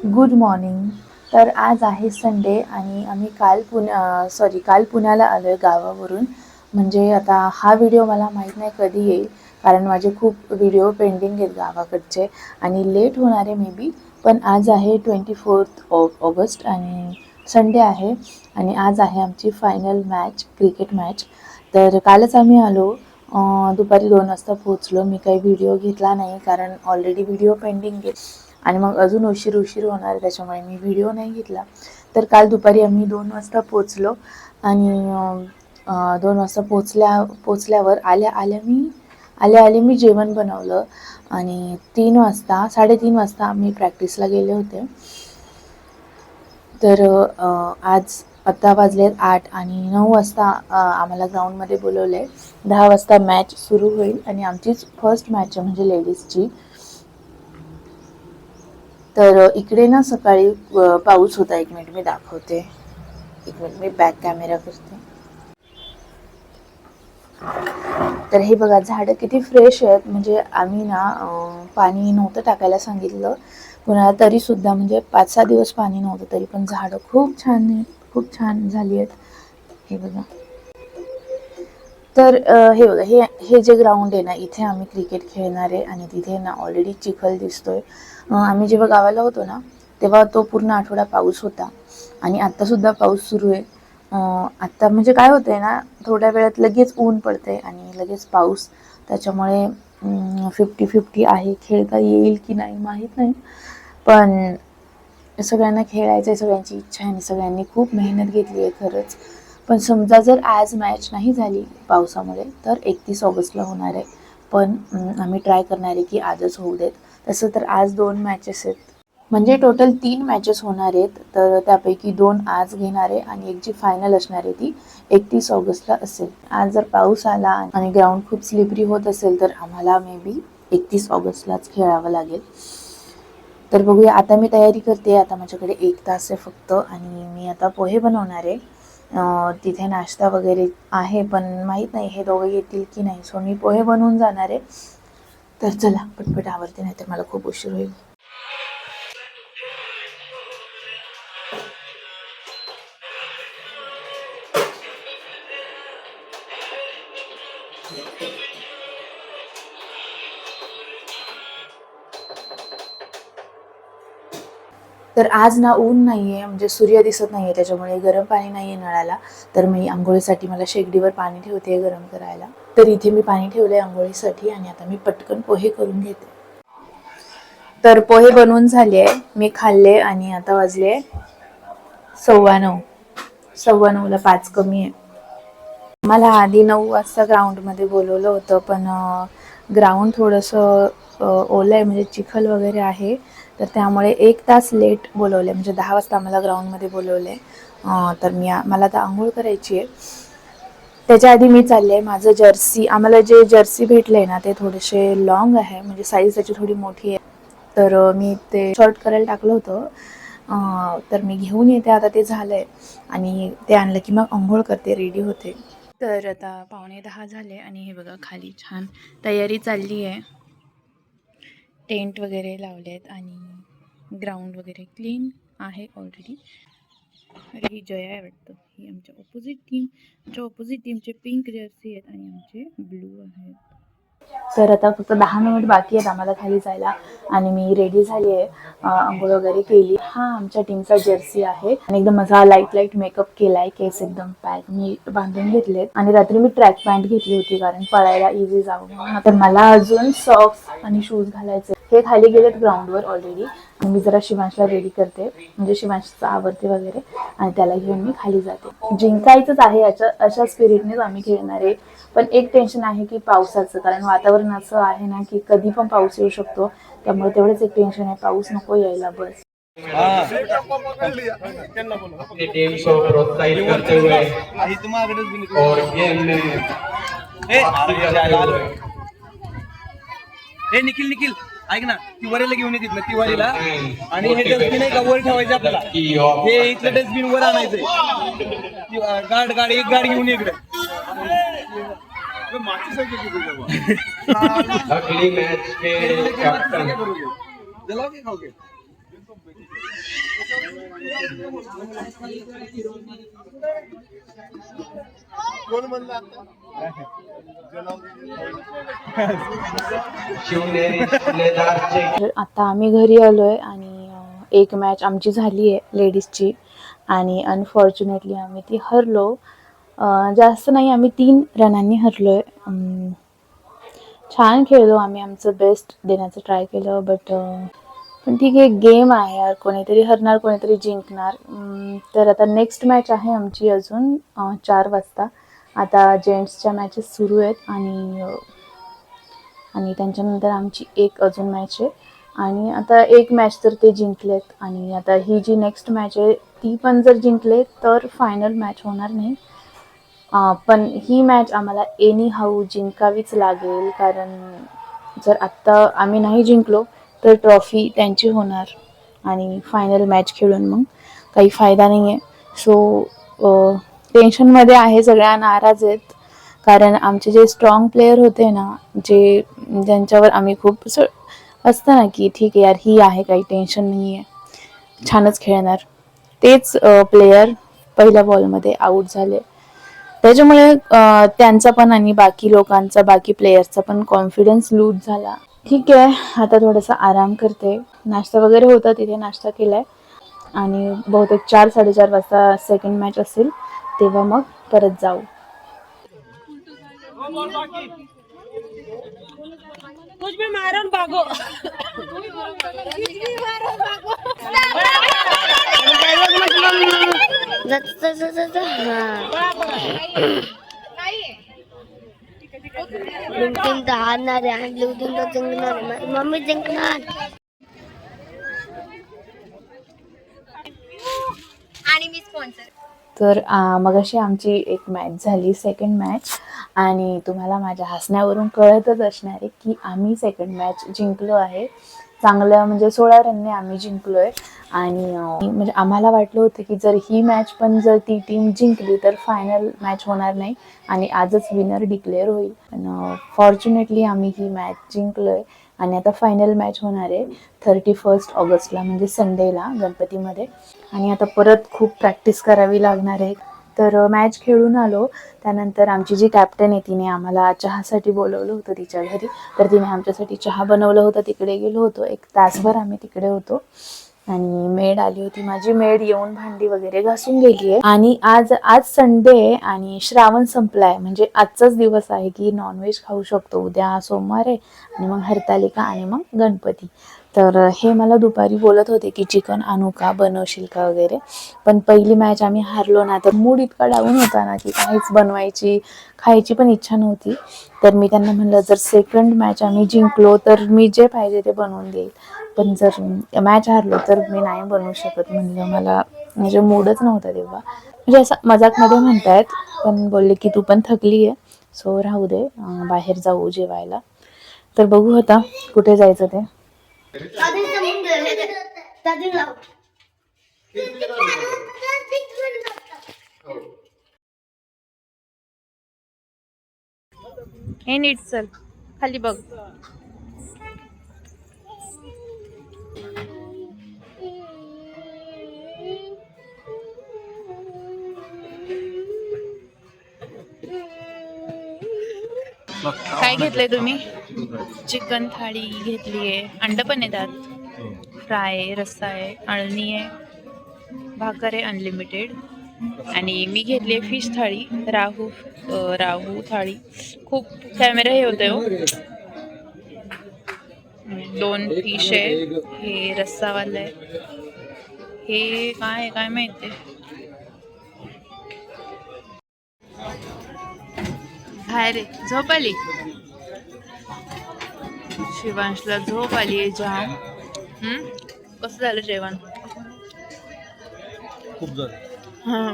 Good morning. तर आज आहे संडे आणि आम्ही काल पुण्याला आलो आहे गावावरून. म्हणजे आता हा व्हिडिओ मला माहीत नाही कधी येईल, कारण माझे खूप व्हिडिओ पेंडिंग आहेत गावाकडचे आणि लेट होणार आहे मे बी. पण आज आहे 24 ऑगस्ट आणि संडे आहे आणि आज आहे आमची फायनल मॅच, क्रिकेट मॅच. तर कालच आम्ही आलो, दुपारी 2 वाजता पोहोचलो. मी काही व्हिडिओ घेतला नाही कारण ऑलरेडी व्हिडिओ पेंडिंग आहे आणि मग अजून उशीर होणार, त्याच्यामुळे मी व्हिडिओ नाही घेतला. तर काल दुपारी आम्ही 2 वाजता पोचलो आणि 2 वाजता पोचल्यावर आले मी जेवण बनवलं आणि 3:30 वाजता आम्ही प्रॅक्टिसला गेले होते. तर आज आता वाजलेत 8 आणि 9 वाजता आम्हाला ग्राउंडमध्ये बोलवलं आहे. 10 वाजता मॅच सुरू होईल आणि आमचीच फर्स्ट मॅच आहे म्हणजे लेडीजची. तर इकडे ना सकाळी पाऊस होता. एक मिनिट मी दाखवते, एक मिनिट मी बॅक कॅमेरा करते. तर हे बघा, झाडं किती फ्रेश आहेत. म्हणजे आम्ही ना पाणी नव्हतं टाकायला सांगितलं कुणाला, तरीसुद्धा म्हणजे 5-6 दिवस पाणी नव्हतं, तरी पण झाडं खूप छान आहेत, खूप छान झाली आहेत. हे बघा. तर हे बघा, हे जे ग्राउंड आहे ना, इथे आम्ही क्रिकेट खेळणार आहे आणि तिथे ना ऑलरेडी चिखल दिसतोय. आम्ही जेव्हा गावाला होतो ना तेव्हा तो पूर्ण आठवडा पाऊस होता आणि आत्तासुद्धा पाऊस सुरू आहे. आत्ता म्हणजे काय होतं आहे ना, थोड्या वेळात लगेच ऊन पडते आणि लगेच पाऊस, त्याच्यामुळे 50-50 आहे. खेळता येईल की नाही माहीत नाही, पण सगळ्यांना खेळायचं आहे, सगळ्यांची इच्छा आहे आणि सगळ्यांनी खूप मेहनत घेतली आहे खरंच. पण समजा जर आज मॅच नाही झाली पावसामुळे तर 31 ऑगस्टला होणार आहे. पण आम्ही ट्राय करणार आहे की आजच होऊ देत. तसं तर आज 2 मॅचेस आहेत, म्हणजे टोटल 3 मॅचेस होणार आहेत. तर त्यापैकी 2 आज घेणार आहे आणि एक जी फायनल असणार आहे ती 31 ऑगस्टला असेल. आज जर पाऊस आला आणि ग्राउंड खूप स्लिपरी होत असेल तर आम्हाला मे बी 31 ऑगस्टलाच खेळावं लागेल. तर बघूया. आता मी तयारी करते. आता माझ्याकडे 1 तास आहे फक्त आणि मी आता पोहे बनवणार आहे. तिथे नाश्ता वगैरे आहे, पण माहीत नाही हे दोघं येतील की नाही, सो मी पोहे बनवून जाणार आहे. तर चला पटपट आवरते, नाही तर मला खूप उशीर होईल. तर आज ना ऊन नाही आहे, म्हणजे सूर्य दिसत नाही आहे, त्याच्यामुळे गरम पाणी नाही आहे नळाला. तर मी आंघोळीसाठी मला शेगडीवर पाणी ठेवते गरम करायला. तर इथे मी पाणी ठेवलं आहे आंघोळीसाठी आणि आता मी पटकन पोहे करून घेते. तर पोहे बनवून झाले आहे, मी खाल्ले आणि आता वाजले 9:15. 9:15ला 5 कमी आहे. मला आधी 9 वाजता ग्राउंडमध्ये बोलवलं होतं, पण ग्राउंड थोडंसं ओलं आहे, म्हणजे चिखल वगैरे आहे. तर त्यामुळे 1 तास लेट बोलवले, म्हणजे 10 वाजता आम्हाला ग्राउंडमध्ये बोलवले. तर मला आता आंघोळ करायची आहे. त्याच्या आधी मी चालले आहे माझं जर्सी. आम्हाला जे जर्सी भेटले ना ते थोडेसे लॉंग आहे, म्हणजे साईज त्याची थोडी मोठी आहे. तर मी ते शॉर्ट करायला टाकलं होतं. तर मी घेऊन येते आता, ते झालं आहे आणि ते आणलं की मग आंघोळ करते, रेडी होते. तर आता 9:15 झाले आणि हे बघा खाली छान तयारी चालली आहे. टेंट वगैरे लावले आहेत आणि ग्राउंड वगैरे क्लीन आहे ऑलरेडी. अरे ही जया आहे वाटतं, ही आमच्या ऑपोजिट टीमचे पिंक जर्सी आहेत आणि आमचे ब्लू आहेत. तर आता फक्त 10 मिनिट बाकी आहेत आम्हाला खाली जायला आणि मी रेडी झाली आहे, आंघोळ वगैरे केली. हा आमच्या टीमचा जर्सी आहे आणि एकदम माझा लाईट मेकअप केलाय, केस एकदम पॅक मी बांधून घेतलेत आणि रात्री मी ट्रॅक पॅन्ट घेतली होती कारण पळायला इझी जावं. तर मला अजून सॉक्स आणि शूज घालायचे. हे खाली गेलेत ग्राउंडवर ऑलरेडी आणि मी जरा शिवांशला रेडी करते, म्हणजे शिवांशचं आवरते वगैरे आणि त्याला घेऊन मी खाली जाते. जिंकायचंच आहे अशा स्पिरिटनेच आम्ही खेळणार आहे. पण एक टेन्शन आहे की पावसाचं, कारण वातावरण असं आहे ना की कधी पण पाऊस येऊ शकतो, त्यामुळे तेवढंच एक टेन्शन आहे, पाऊस नको यायला बस. अपनी टीम को प्रोत्साहित करते हुए और गेम में हे निखिल ऐक ना, तिवारीला घेऊन येतील ना, तिवारीला. आणि हे डस्टबिन आहे का वर ठेवायचं आपल्याला, हे इथलं डस्टबिन वर आणायचंय. गाडी एक गाडी घेऊन इकडे. अगली मैच के कैप्टन तर आता आम्ही घरी आलोय आणि एक मॅच आमची झाली आहे लेडीजची आणि अनफॉर्च्युनेटली आम्ही ती हरलो. जास्त नाही, आम्ही 3 रनांनी हरलोय. छान खेळलो आम्ही, आमचं बेस्ट देण्याचं ट्राय केलं, बट पण ठीक आहे, गेम आहे यार, कोणीतरी हरणार कोणीतरी जिंकणार. तर आता नेक्स्ट मॅच आहे आमची अजून 4 वाजता. आता जेंट्सच्या मॅचेस सुरू आहेत आणि त्यांच्यानंतर आमची एक अजून मॅच आहे आणि आता एक मॅच तर ते जिंकलेत आणि आता ही जी नेक्स्ट मॅच आहे ती पण जर जिंकले तर फायनल मॅच होणार नाही. पण ही मॅच आम्हाला एनी हाऊ जिंकावीच लागेल, कारण जर आत्ता आम्ही नाही जिंकलो तर ट्रॉफी त्यांची होणार आणि फायनल मॅच खेळून मग काही फायदा नाही आहे. सो टेन्शनमध्ये आहे, सगळ्या नाराज आहेत, कारण आमचे जे स्ट्रॉंग प्लेयर होते ना, ज्यांच्यावर आम्ही खूप असं असतं ना की ठीक आहे यार, ही आहे, काही टेन्शन नाही आहे, छानच खेळणार, तेच प्लेयर पहिल्या बॉलमध्ये आऊट झाले. त्याच्यामुळे त्यांचा पण आणि बाकी लोकांचा, बाकी प्लेयर्सचा पण कॉन्फिडन्स लूज झाला. ठीक आहे, आता थोडासा आराम करते. नाश्ता वगैरे होता, तिथे नाश्ता केलाय आणि बहुतेक 4-4:30 वाजता सेकंड मॅच असेल, तेव्हा मग परत जाऊ. कुछ भी मारो भागो. मम्मी जिंकणार आणि मी स्पॉन्सर. तर मगाशी आमची एक मॅच झाली, सेकंड मॅच, आणि तुम्हाला माझ्या हसण्यावरून कळतच असणार आहे की आम्ही सेकंड मॅच जिंकलो आहे. चांगलं म्हणजे 16 रनने आम्ही जिंकलो आहे आणि म्हणजे आम्हाला वाटलं होतं की जर ही मॅच पण जर ती टीम जिंकली तर फायनल मॅच होणार नाही आणि आजच विनर डिक्लेअर होईल. पण फॉर्च्युनेटली आम्ही ही मॅच जिंकलो आहे आणि आता फायनल मॅच होणार आहे 31 ऑगस्टला, म्हणजे संडेला, गणपतीमध्ये. आणि आता परत खूप प्रॅक्टिस करावी लागणार आहे. तर मॅच खेळून आलो, त्यानंतर आमची जी कॅप्टन आहे तिने आम्हाला चहासाठी बोलवलं होतं तिच्या घरी. तर तिने आमच्यासाठी चहा बनवलं होतं, तिकडे गेलो होतो, 1 तासभर आम्ही तिकडे होतो. आणि मेड आली होती, माझी मेड येऊन भांडी वगैरे घासून गेली आहे. आणि आज संडे आहे आणि श्रावण संपलाय, म्हणजे आजचाच दिवस आहे की नॉनव्हेज खाऊ शकतो. उद्या सोमवार आहे आणि मग हरतालिका आणि मग गणपती. तर हे मला दुपारी बोलत होते की चिकन आणू का, बनवशील का वगैरे. पण पहिली मॅच आम्ही हारलो ना, तर मूड इतका डाऊन होता ना की काहीच बनवायची खायची पण इच्छा नव्हती. तर मी त्यांना म्हणलं जर सेकंड मॅच आम्ही जिंकलो तर मी जे पाहिजे ते बनवून देईल, पण जर मॅच हारलो तर मी नाही बनवू शकत. म्हणलं मला म्हणजे मूडच नव्हता तेव्हा. म्हणजे असं मजाकमध्ये म्हणतायत, पण बोलले की तू पण थकली आहे, सो राहू दे, बाहेर जाऊ जेवायला. तर बघू आता कुठे जायचं ते. हे नीट चल, खाली बघ. काय घेतलंय तुम्ही? चिकन थाळी घेतलीये, अंड पण आहे त्यात, फ्राय, रस्सा आहे, अळणी आहे, भाकर आहे अनलिमिटेड, आणि मी घेतली फिश थाळी, राहू थाळी. खूप कॅमेरा हे होते हो. 2 फिश आहे, हे रस्सावालं आहे, हे काय माहिती. बाहेर झोप आली, शिवांशला झोप आली आहे जाम. कसं झालं जेवण? खूप झालं. हां.